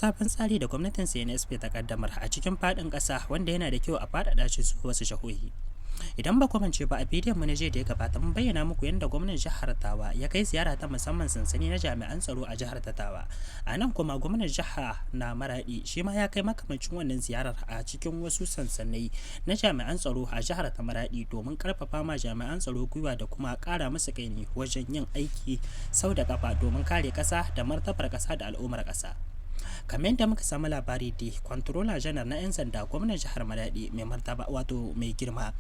sabon tsari da gwamnatin CNSP ta kaddamar a cikin faɗin ƙasa wanda yana da kyau a faɗaɗa shi zuwa wasu jihohi. Idan ba ku mance ba a bidiyon mu na jiya da ya gabata mun bayyana muku yadda gwamnan jihar Tawa ya kai ziyara ta musamman sansani na jami'an tsaro a jihar ta Tawa. A nan kuma gwamnan jiha na Maradi shi ma ya kai makamancin wannan ziyarar a cikin wasu sansanai na jami'an tsaro a jihar ta Maradi domin karfafa ma jami'an tsaro gwiwa da kuma kara musu kaini wajen yin aiki sau da kafa domin kare kasa da martabar kasa da al'ummar kasa. Kamar yadda muka samu labari da kwantarola janar na 'yan sanda gwamnan jihar Maradi mai martaba wato mai girma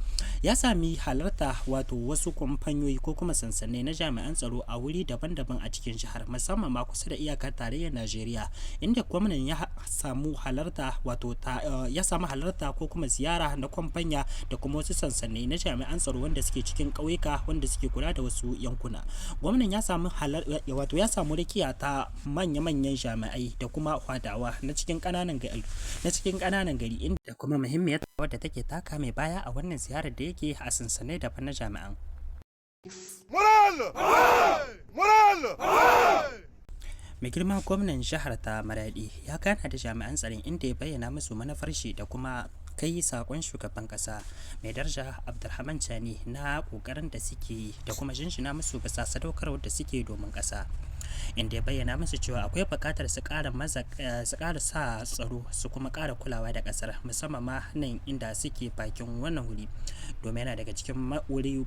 ya sami halarta wato wasu kamfanyoyi ko kuma sansanai na jami'an tsaro a wuri daban-daban a cikin jihar musamman ma kusa da iyakar tarayyar Najeriya inda gwamnan ya samu halarta wato ko kuma ziyara na kamfanya da kuma wasu sansanai na jami'an tsaro wanda suke cikin ƙauyuka wanda suke kula da wasu yankuna. Gwamnan ya samu rakiya ta manya-manyan jami'ai da kuma fadawa na cikin kananan gari inda kuma muhimmiyar wadda take taka mai baya a wannan ziyarar da yake a sansanai daban na jami'an. Mai girma gwamnan jihar ta Maradi ya gana da jami'an tsaron inda ya bayyana musu manufar shi da kuma kai sakon shugaban kasa mai daraja Abdulrahman Chani na kokarin da suke da kuma jinjina musu bisa sadaukarwar da suke domin kasa. Inda ya bayyana musu cewa akwai bukatar su ƙara sa tsaro su kuma ƙara kulawa da ƙasar musamman ma nan inda suke bakin wannan wuri domin yana daga cikin wuri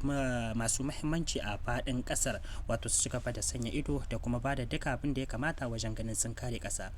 masu muhimmanci a faɗin ƙasar wato su cigaba da sanya ido da kuma ba da duka abin da ya kamata wajen ganin sun kare ƙasa.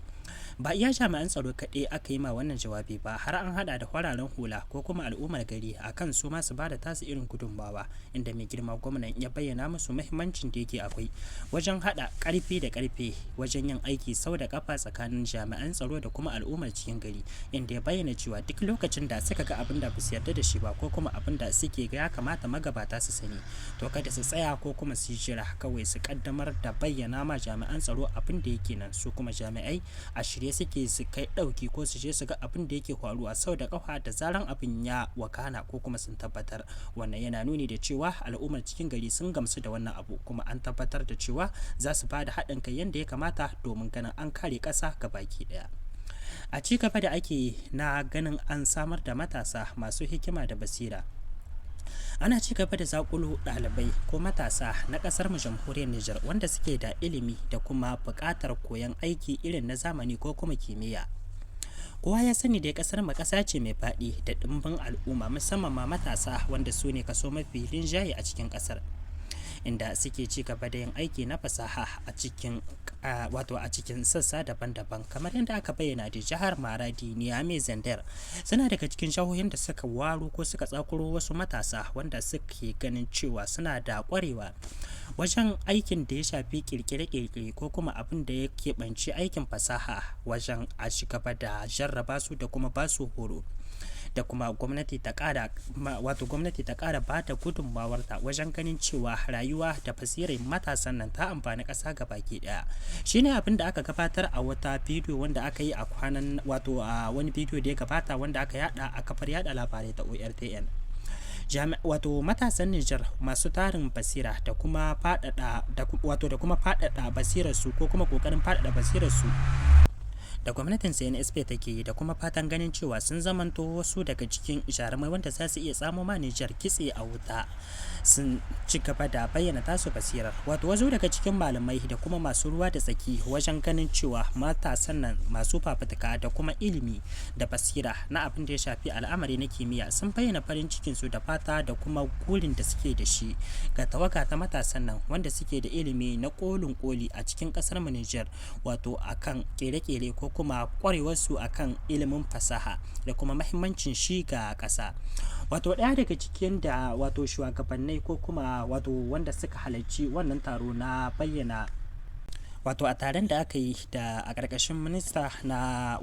Ba iya jami'an tsaro kaɗai aka yi ma wannan jawabi ba har an hada da kwararen hula ko kuma al'ummar gari akan su ma su ba da tasu irin gudunmawa inda mai girma gwamnan ya bayyana musu muhimmancin da yake akwai wajen hada karfi da karfe wajen yin aiki sau da kafa tsakanin jami'an tsaro da kuma al'ummar cikin gari inda ya bayyana cewa duk lokacin da suka ga abin da ba su yarda da shi ba ko kuma abin da suke ga ya kamata magabata su sani to kada su tsaya ko kuma su jira kawai su kaddamar da bayyana ma jami'an tsaro abin da yake nan su kuma jami'ai a shirye suke su kai dauki ko su je su ga abin da yake faruwa sau da kafa da zaran abin ya wakana ko kuma sun tabbatar. Wannan yana nuni da cewa al'ummar cikin gari sun gamsu da wannan abu kuma an tabbatar da cewa za su ba da haɗin kai yadda ya kamata domin ganin an kare ƙasa ga baki ɗaya. A ci gaba da ake na ganin an samar da matasa masu hikima da basira, ana ci gaba da zakulo ɗalibai ko matasa na ƙasar mu jamhuriyar Nijar wanda suke da ilimi da kuma buƙatar koyon aiki irin na zamani ko kuma kimiyya. Kowa ya sani da ƙasar mu ƙasa ce mai faɗi da ɗimbin al'umma musamman ma matasa wanda su ne kaso mafi rinjaye a cikin ƙasar. Inda suke ci gaba da yin aiki na fasaha a cikin sassa daban-daban kamar yadda aka bayyana da jihar Maradi, Niamey, Zandar suna daga cikin jihohin da suka waro ko suka tsakuro wasu matasa wanda suke ganin cewa suna da kwarewa wajen aikin da ya shafi kirkire-kirkire ko kuma abin da ya keɓanci aikin fasaha wajen a ci gaba da jarraba su da kuma ba su horo. Da kuma gwamnati ta kara ba da gudunmawarta wajen ganin cewa rayuwa da basirar matasan nan ta amfani ƙasa ga baki ɗaya. Shine abin da aka gabatar a wata bidiyo wanda aka yi a wani bidiyo da ya gabata wanda aka yada a kafar yada labarai ta ORTN. Matasan Nijar masu tarin basira da kuma faɗaɗa basirarsu ko kuma ƙoƙarin faɗaɗa basirarsu da gwamnatin CNSP take yi da kuma fatan ganin cewa sun zamanto wasu daga cikin jarumai wanda za su iya tsamo ma Nijar kitse a wuta sun ci gaba da bayyana tasu basirar. Wasu daga cikin malamai da kuma masu ruwa da tsaki wajen ganin cewa matasan nan masu fafutuka da kuma ilimi da basira na abin da ya shafi al'amari na kimiyya sun bayyana farin cikin su da fata da kuma gurin da suke da shi ga tawaga ta matasan nan wanda suke da ilimi na kolin koli a cikin kasar mu Nijar akan kere-kere ko kuma kwarewarsu akan ilimin fasaha da kuma mahimmancin shi ga ƙasa. Ɗaya daga cikin da shugabanni ko kuma wanda suka halarci wannan taro na bayyana a taron da aka yi a ƙarƙashin minista na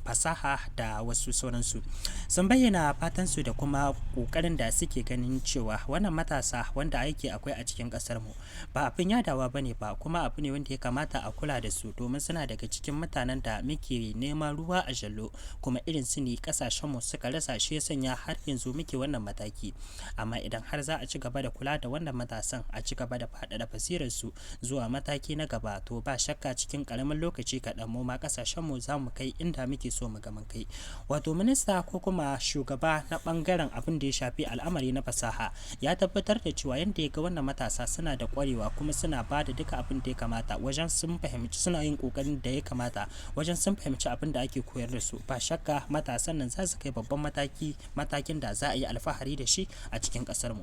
fasaha da wasu sauransu sun bayyana fatansu da kuma ƙoƙarin da suke ganin cewa wannan matasa wanda aiki akwai a cikin ƙasar mu ba abin yadawa bane ba kuma abu ne wanda ya kamata a kula da su domin suna daga cikin mutanen da muke neman ruwa a jallo kuma irin su ne ƙasashen mu suka rasa shi ya sanya har yanzu muke wannan mataki. Amma idan har za a ci gaba da kula da wannan matasan a ci gaba da faɗaɗa basirar su zuwa mataki na gaba to wato ba shakka cikin karamin lokaci kaɗan mu ma kasashen mu za mu kai inda muke so mu ga mun kai. Wato minista ko kuma shugaba na bangaren abin da ya shafi al'amari na fasaha ya tabbatar da cewa yanda ya ga wannan matasa suna da kwarewa kuma suna ba da duka abin da ya kamata wajen sun fahimci, suna yin kokarin da ya kamata wajen sun fahimci abin da ake koyar da su. Ba shakka matasan nan za su kai babban matakin da za a yi alfahari da shi a cikin kasar mu.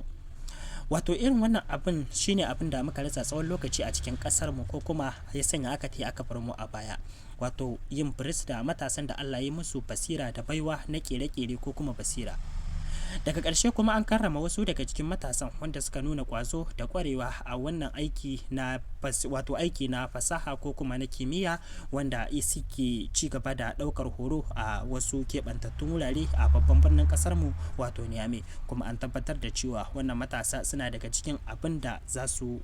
Wato irin wannan abin shine abin da muka rasa tsawon lokaci a cikin kasar mu, ko kuma ya sanya aka bar mu a baya. Wato yin biris da matasan da Allah ya yi musu basira da baiwa na kere-kere ko kuma basira. Daga ƙarshe kuma an karrama wasu daga cikin matasan wanda suka nuna ƙwazo da ƙwarewa a wannan aiki na fasaha ko kuma na kimiyya, wanda suke ci gaba da ɗaukar horo a wasu keɓantattun wurare a babban birnin ƙasar mu wato Niamey. Kuma an tabbatar da cewa wannan matasa suna daga cikin abin da za su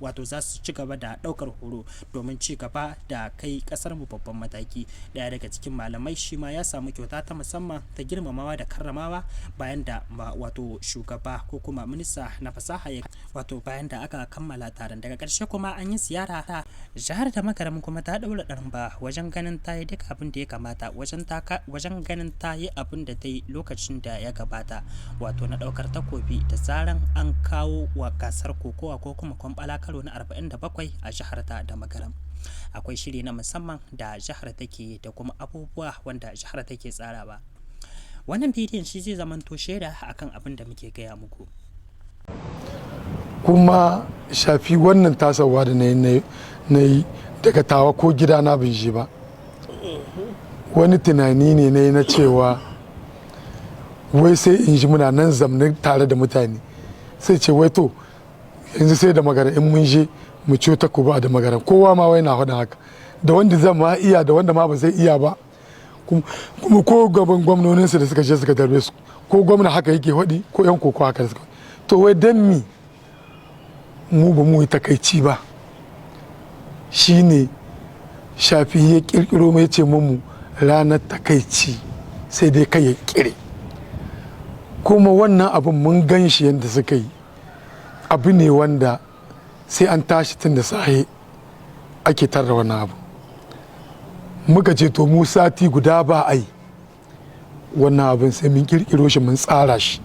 ci gaba da ɗaukar horo domin ci gaba da kai ƙasar mu babban mataki. Ɗaya daga cikin malamai shi ma ya samu kyauta ta musamman ta girmamawa da karramawa bayan da wato shugaba ko kuma minista na fasaha bayan da aka kammala taron. Daga ƙarshe kuma an yi ziyara ta jihar da Magaram, kuma ta daura ɗarba wajen ganin ta yi duk abin da ya kamata wajen ganin ta yi abin da ta yi lokacin da ya gabata, wato na ɗaukar takobi da zaran an kawo wa gasar kokowa ko kuma kwambala karo na 47 a jihar ta da Magaram. Akwai shiri na musamman da jihar take da kuma abubuwa wanda jihar take tsarawa. Wannan bidiyon shi zai zamanto shaida akan abin da muke gaya muku. Kuma shafi wannan tasawa da na yi daga tawa ko gida na bin shi ba, wani tunani ne na yi na cewa wai sai in ji muna nan zamne tare da mutane sai ce wai to yanzu sai da Magaram in mun je mu ciyo takobi da Magaram. Kowa ma wai na faɗin haka, da wanda zan ma iya da wanda ma ba zai iya ba. Kuma ko gaban gwamnoninsu da suka je suka tarbe su, ko gwamna haka yake faɗi ko yan koko haka suka. To wai dan mu ba mu yi takaici ba, shine shafi ya kirkiro mai ce mu ranar takaici sai dai kai ya kire. Kuma wannan abin mun gan shi yadda suka yi, abu ne wanda sai an tashi tun da sahe ake tarra wannan abu. Muka ce to mu sati guda ba a yi wannan abin, sai mun kirkiro shi mun tsara shi,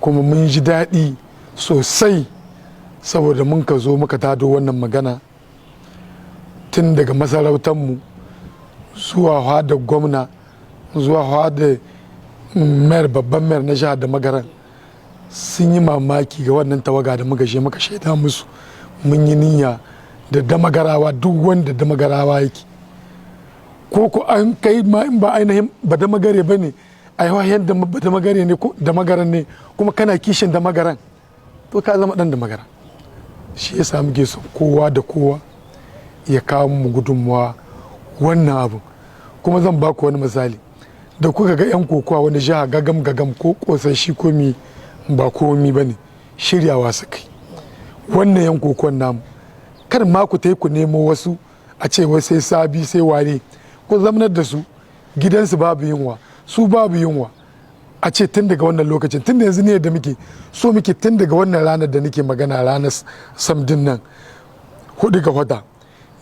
kuma mun ji daɗi sosai saboda mun ka zo muka tado wannan magana tun daga masarautarmu zuwa da gwamna zuwa da mayar, babban mayar na jihar da Magaram sun yi mamaki ga wannan tawaga da muka shaida musu. Mun yi niyya da damagarawa, duk wanda damagarawa yake ko an kai ma in ba ainihin ba da magare ba ne, a yawa yadda ba da magare ne ko da Magaram ne, kuma kana kishin da Magaram to ka zama dan da Magaram. Shi yasa muke so kowa da kowa ya kawo mu gudunmuwa wannan abu. Kuma zan ba ku wani misali, da kuka ga 'yan kokowa wani jiha gagam ko kosashi komi ba komi ba ne, shiryawa su kai wannan 'yan kokowan namu. Kar ma ku ku nemo wasu a ce wai sai sabi sai ware, ku zamanar da su gidansu babu yunwa, su babu yunwa. A ce tun daga wannan lokacin, tun da yanzu ne da muke so muke tun daga wannan ranar da nake magana, ranar samdin nan 4 ga wata,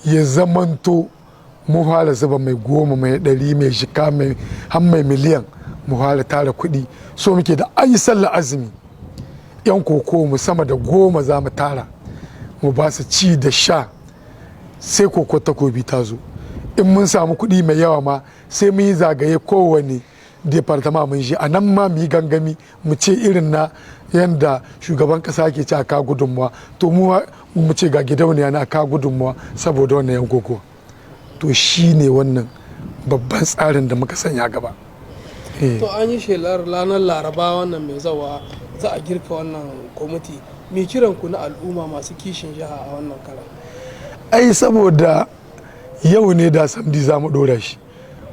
ya zamanto mu fara zuba mai 10, mai 100, mai shika, mai miliyan, mu fara tara kuɗi. So muke da ayi sallar azumi 'yan koko mu sama da 10 za mu tara, mu ba su ci da sha, sai koko takobi ta zo. In mun samu kuɗi mai yawa ma sai mun yi zagaye kowane departama mun shi a nan ma mu yi gangami mu ce irin na yanda shugaban kasa ke ci a ka gudunmuwa, to mu ce ga gidauniya na ka gudunmuwa saboda wannan yan koko. To shi ne wannan babban tsarin da muka sanya gaba. To an yi shelar ranar Laraba wannan mai zawa za a girka wannan kwamiti, mai kiran ku na al'umma masu kishin jiha a wannan karan? Ai saboda yau ne da samdi za mu ɗora shi,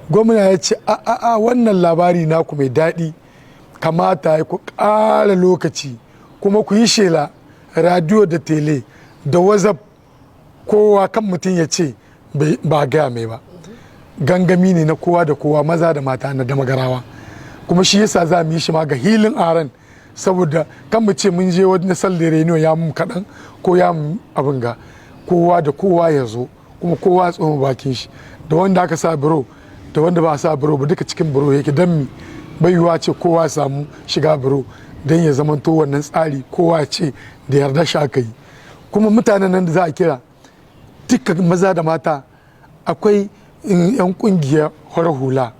gwamna ya ce a wannan labari naku mai daɗi, kamata ya ku ƙara lokaci kuma ku yi shela radio da tele da whatsapp, kowa kan mutum ya ce ba gaya mai ba. Gangami ne na kowa da kowa, maza da mata na Damagarawa, kuma shi yasa za mu yi shi ma ga hilin aran, saboda kan mu ce mun je wani sallar reno ya mu kaɗan ko ya mu abin ga, kowa da kowa ya zo kuma kowa ya tsoma bakin shi, da wanda aka sa biro da wanda ba a sa biro ba duka cikin biro yake. Dan mi bai yiwuwa ce kowa ya samu shiga biro don ya zamanto wannan tsari kowa ya ce da yarda shi aka yi. Kuma mutanen nan da za a kira duka maza da mata, akwai 'yan kungiyar horar hula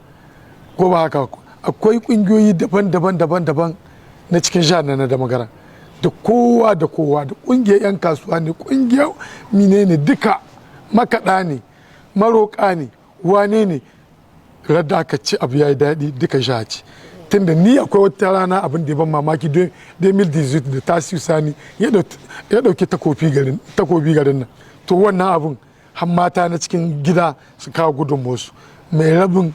ko ba haka, akwai kungiyoyi daban-daban na cikin jihar na da magara, da kowa da kungiyar 'yan kasuwa ne, kungiyar mine ne, duka makaɗa ne, maroƙa ne, wane ne. Radda aka ci abu ya yi daɗi duka jiha ce. Tunda ni akwai wata rana abin da ya ban mamaki 2018 da Tasiu Sani ya ɗauki takobi garin nan. To wannan abin har mata na cikin gida su kawo gudunmuwarsu, mai rabin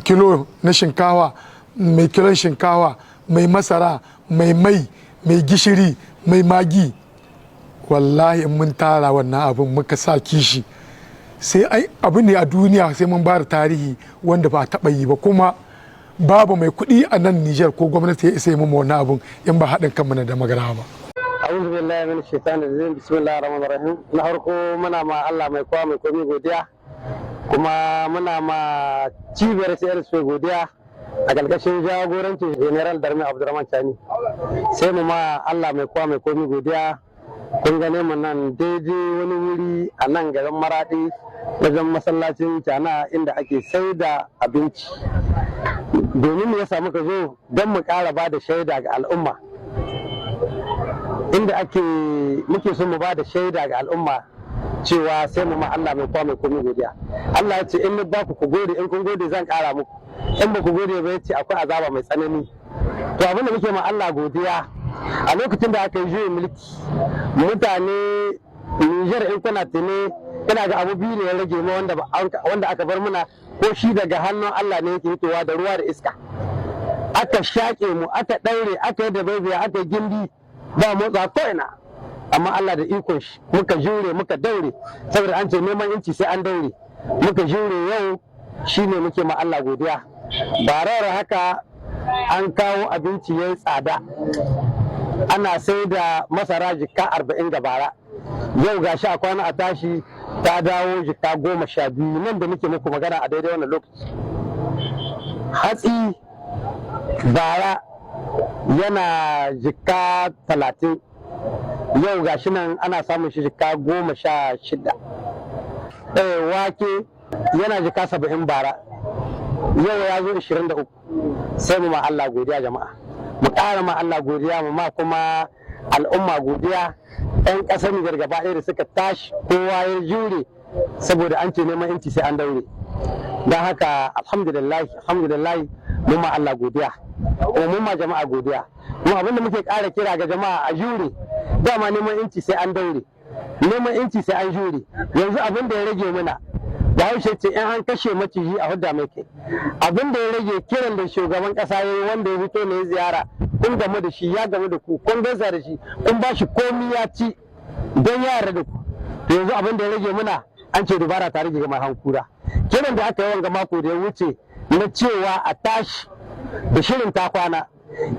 kilo na shinkawa, mai kilon shinkawa, mai masara, mai gishiri, mai magi. Wallahi in mun tara wannan abin muka sa kishi, sai ai abu ne a duniya sai mun ba da tarihi wanda ba a taɓa yi ba. Kuma babu mai kuɗi a nan Nijar ko gwamnati ya isa yi mu wannan abun in ba haɗin kanmu na da magana ba. A'udhu billahi minash shaitanir rajim. Bismillahir rahmanir rahim. Na farko muna ma Allah mai kowa mai komai godiya, kuma muna ma cibiyar CRSP godiya a ƙarƙashin jagorancin General Darmi Abdurrahman Chani. Sai mu ma Allah mai kowa mai komai godiya. Kun gane mu nan daidai wani wuri a nan garin Maradi wajen masallacin Cana inda ake sai da abinci. Domin mu ya samu ka zo don mu ƙara ba da shaida ga al'umma, inda muke so mu ba da shaida ga al'umma cewa sai mu ma Allah mai kwa mai komai godiya. Allah ya ce in ni ba ku gode, in kun gode zan ƙara muku, in ba ku gode ba ya ce akwai azaba mai tsanani. To abin da muke ma Allah godiya, a lokacin da aka yi juyin mulki mutane Nijar in kuna tune kana ga abu biyu ne ya rage ma wanda aka bar muna, ko shi daga hannun Allah ne yake hitowa da ruwa da iska. Aka shaƙe mu, aka ɗaure, aka yi da baibiya, aka yi gindi, ba motsa ko ina. Amma Allah da ikon shi muka jure muka daure, saboda an ce neman inci sai an daure. Muka jure yau shine muke ma Allah godiya. Barar haka an kawo abinci yayi tsada, ana sai da masara jikka 40 ga bara. Yau gashi a kwana a tashi ta dawo jikka 12 nan da muke muku magana a daidai wannan lokaci. Hatsi bara yana jikka 30, yau gashi nan ana samun shi jikka 16. Wake yana jikka 70 bara, yau ya zo 23. Sai mu ma Allah godiya jama'a, mu ƙara ma Allah godiya, mu ma kuma al'umma godiya. 'Yan ƙasar Nijar gaba ɗaya da suka tashi kowa ya jure, saboda an ce neman inci sai an daure. Don haka alhamdulillah mun ma Allah godiya, kuma mun ma jama'a godiya. Kuma abinda muke ƙara kira ga jama'a a jure, dama neman inci sai an daure, neman inci sai an jure. Yanzu abin da ya rage mana, Bahaushe ce in an kashe maciji a hudda mai kai. Abin da ya rage kiran da shugaban ƙasa ya yi, wanda ya fito ne ziyara, kun gamu da shi, ya gamu da ku, kun gaisa da shi, kun ba shi komi ya ci don ya yarda da ku. To yanzu abin da ya rage muna, an ce dubara ta rage ga mai hankura. Kiran da aka yi wanga mako da ya wuce na cewa a tashi da shirin ta kwana,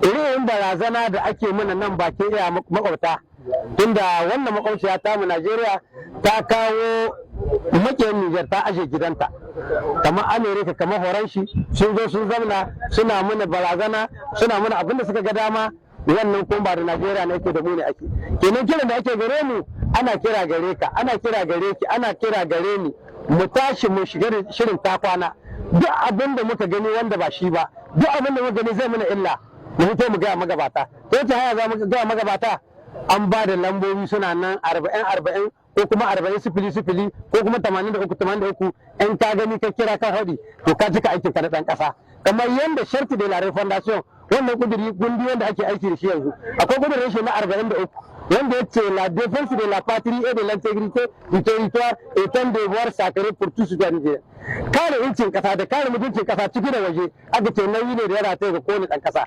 irin barazana da ake mana nan bakin iya makwabta, tunda wannan makwabciya tamu Najeriya ta kawo makiyan Nijar ta aje gidanta, kamar Amerika, kamar Horanshi sun zo sun zamna suna mana barazana, suna mana abin da suka ga dama. Wannan kuma ba da Najeriya na yake da mu ne ake. Kenan kiran da ake gare mu, ana kira gare ka, ana kira gare ki, ana kira gare ni, mu tashi mu shiga da shirin ta kwana. Duk abin da muka gani wanda ba shi ba, duk abin da muka gani zai mana illa, mu fito mu gaya magabata. To ta haya za mu gaya magabata? An ba da lambobi suna nan 40 ko kuma 40 ko kuma 83 in ka gani ka kira ka haɗi, to ka cika aikin ka na ɗan ƙasa. Kamar yadda Sharti de la Refondation, wannan gundi wanda ake aiki da shi yanzu, akwai kudirin shi na 43 wanda ya ce la défense de la patrie et de l'intégrité du territoire est un devoir sacré pour tous citoyens nigériens. Kare incin kasa da kare mutuncin kasa ciki da waje aka ce nauyi ne da ya rataye ga kowane ɗan kasa.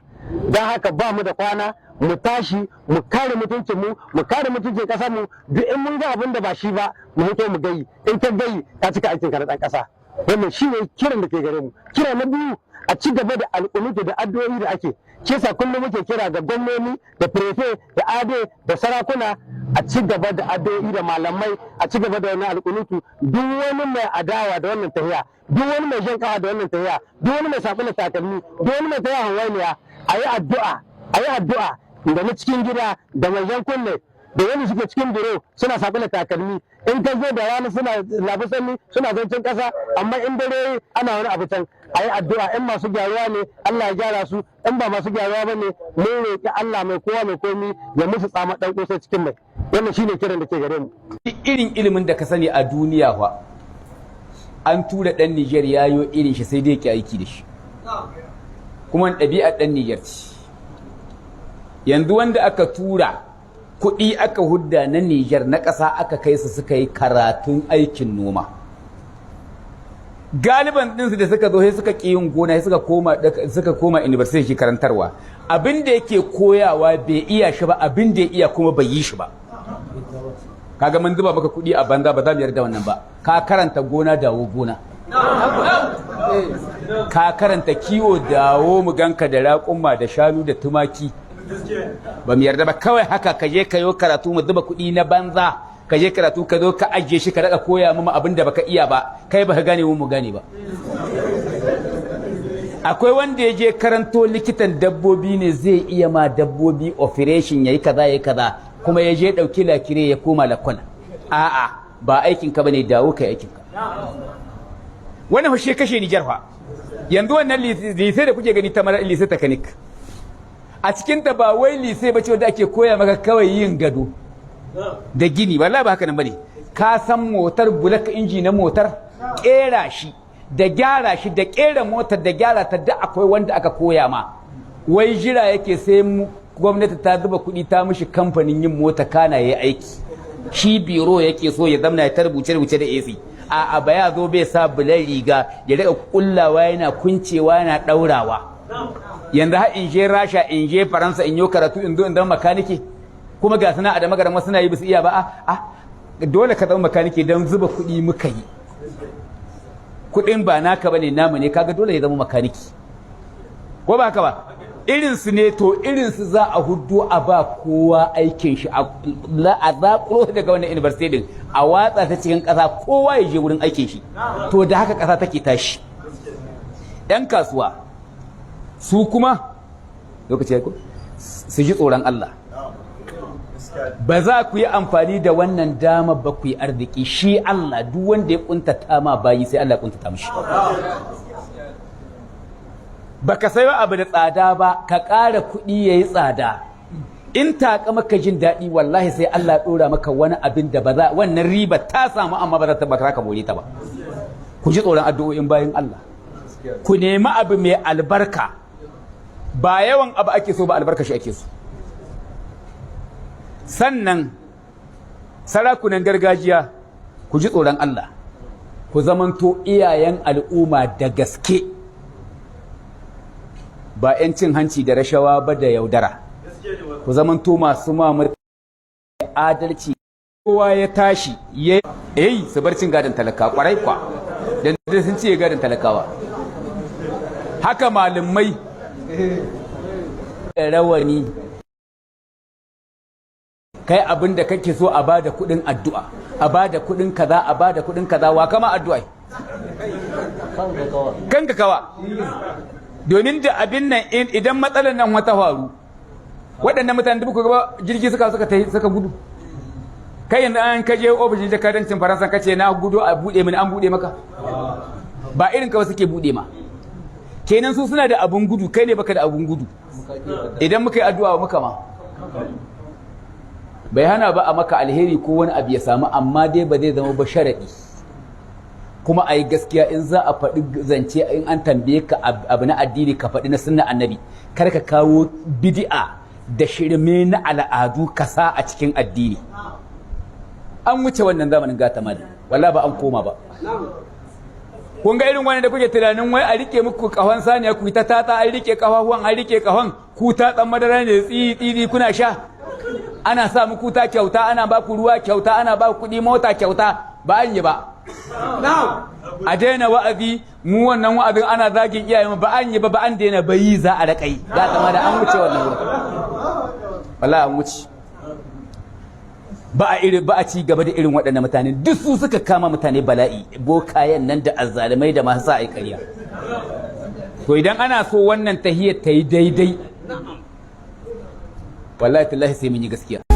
Don haka ba mu da kwana, mu tashi mu kare mutuncin mu kare mutuncin kasar mu. Duk in mun ga abin da ba shi ba mu fito mu gayi, in ka gayi ka cika aikin ka na ɗan kasa. Wannan shi ne kiran da ke gare mu. Kira na biyu, a ci gaba da al'ummatu da addu'o'i da ake. Kisa kullum muke kira ga gwamnoni da prefe da ade da sarakuna a ci gaba da addu'o'i da malamai, a ci gaba da wannan alƙunutu. Duk wani mai adawa da wannan tahiya, duk wani mai shan kawa da wannan tahiya, duk wani mai sabula takalmi, duk wani mai tahiya hawainiya, a yi addu'a da na cikin gida da mai jan kunne da wani suke cikin biro suna sabula takalmi. In ka zo da rana suna labusanni suna zancen ƙasa, amma in dare ana wani abu can, a yi addu'a. In masu gyaruwa ne Allah ya gyara su, in ba masu gyaruwa ba ne mun roƙi Allah mai kowa mai komi ya musu tsama ɗan ƙosai cikin mai. Wannan shine kiran da ke gare mu. Irin ilimin da ka sani a duniya fa an tura ɗan Nijar yayo irin shi sai dai yake aiki da shi, kuma ɗabi'ar ɗan Nijar ce. Yanzu wanda aka tura kuɗi aka hudda na Nijar na ƙasa aka kai su suka yi karatun aikin noma, galiban ɗinsu da suka zo sai suka ƙi yin gona suka koma university karantarwa. Abin da yake koyawa bai iya shi ba, abin da ya iya kuma bai yi shi ba. Kaga mun zuba maka kuɗi a banza, ba za mu yarda wannan ba. Ka karanta gona, dawo gona. Ka karanta kiwo, dawo mu ganka da raƙumma da shanu da tumaki. Ba mu yarda ba. Kawai haka ka je ka yi karatu mu zuba kuɗi na banza, ka je karatu ka zo ka ajiye shi ka daɗa koya mu abin da baka iya ba, kai baka gane mu gane ba. Akwai wanda ya je karanto likitan dabbobi ne zai iya ma dabbobi operation yayi kaza yayi kaza, kuma ya je ɗauki lakire ya koma lakwana. A'a, ba aikin ka bane, dawo kai aikin ka. Wannan fa shi kashe Nijar fa. Yanzu wannan lise da kuke gani ta mara lise technique, a cikin ta ba wai lise bace wanda ake koya maka kawai yin gado da gini, wallahi ba haka nan bane. Ka san motar bulak inji na motar, kera shi da gyara shi da kera motar da gyara ta, da akwai wanda aka koya ma. Wai jira yake sai gwamnati ta zuba kuɗi ta mishi kamfanin yin mota kana yayi aiki, shi biro yake so ya zamna ya tarbuce rubuce da AC. A'a, ba ya zo bai sa bulan riga ya daga kullawa yana kuncewa yana daurawa. Yanzu har in je Rasha, in je Faransa, in yi karatu, in zo in zama makanike, kuma ga sana'a da magaran wasu na yi bisu iya ba. Dole ka zama makanike don zuba kuɗi muka yi. Kuɗin ba naka bane, namu ne, kaga dole ya zama makaniki, ko ba haka ba? Irinsu ne, to irinsu za a hudu a ba kowa aikin shi, a zaƙuro daga wannan university din, a watsa ta cikin ƙasa, kowa ya je wurin aikin shi. To da haka ƙasa take tashi. 'Yan kasuwa su kuma lokaci ya su ji tsoron Allah, ba za ku yi amfani da wannan dama ba ku yi arziki. Shi Allah duk wanda ya kuntata ma bayi sai Allah ya kuntata mishi. Baka sayo abu da tsada ba ka ƙara kuɗi yayi tsada, in taƙa maka jin daɗi wallahi sai Allah ya ɗora maka wani abin da ba za, wannan riba ta samu amma ba za ta baka ka more ta ba. Ku ji tsoron addu'o'in bayin Allah, ku nemi abu mai albarka, ba yawan abu ake so ba, albarka shi ake so. Sannan sarakunan gargajiya ku ji tsoron Allah, ku zamanto iyayen al'umma da gaske, ba 'yan cin hanci da rashawa ba da yaudara. Ku zamanto masu mamar adalci. Kowa ya tashi ya su bar cin gadon talaka, kwarai kwa da sun ce gadon talakawa. Haka malamai rawani, kai abin da kake so a bada kudin addu'a, a bada kudin kaza, a bada kudin kaza, wa kama addu'a kanka kawa. Domin da abin nan idan matsalar nan wata faru, waɗannan mutane da kuka gaba jirgi suka gudu. Kai yanzu an kaje ofishin jakadancin Faransa kace na gudu a bude mini, an bude maka? Ba irin ka suke bude ma. Kenan su suna da abun gudu, kai ne baka da abun gudu. Idan muka yi addu'a muka ma, bai hana ba a maka alheri ko wani abu ya samu, amma dai ba zai zama ba sharadi. Kuma a yi gaskiya, in za a faɗi zance, in an tambaye ka abu na addini ka faɗi na sunna annabi, kar ka kawo bid'a da shirme na al'adu ka sa a cikin addini. An wuce wannan zamanin gata mali, wallahi ba an koma ba. Kun ga irin wani da kuke tunanin wai a rike muku kahon saniya ku ta tata, an rike kafafuwan, an rike kahon, ku ta tsan madara ne tsiri kuna sha, ana sa muku ta kyauta, ana ba ku ruwa kyauta, ana ba ku kuɗi mota kyauta, ba an yi ba. A daina wa'azi, mu wannan wa'azin ana zagin iyayen, ba an yi ba, ba an daina bayi za a raƙai. Ya zama da an wuce wannan wurin, wallahi an wuce. ba a ci gaba da irin waɗannan mutane, duk su suka kama mutane bala'i, bokayen nan da azzalumai da masu sa ƙarya. To idan ana so wannan tahiyar ta yi daidai, wallahi tallahi sai mun yi gaskiya.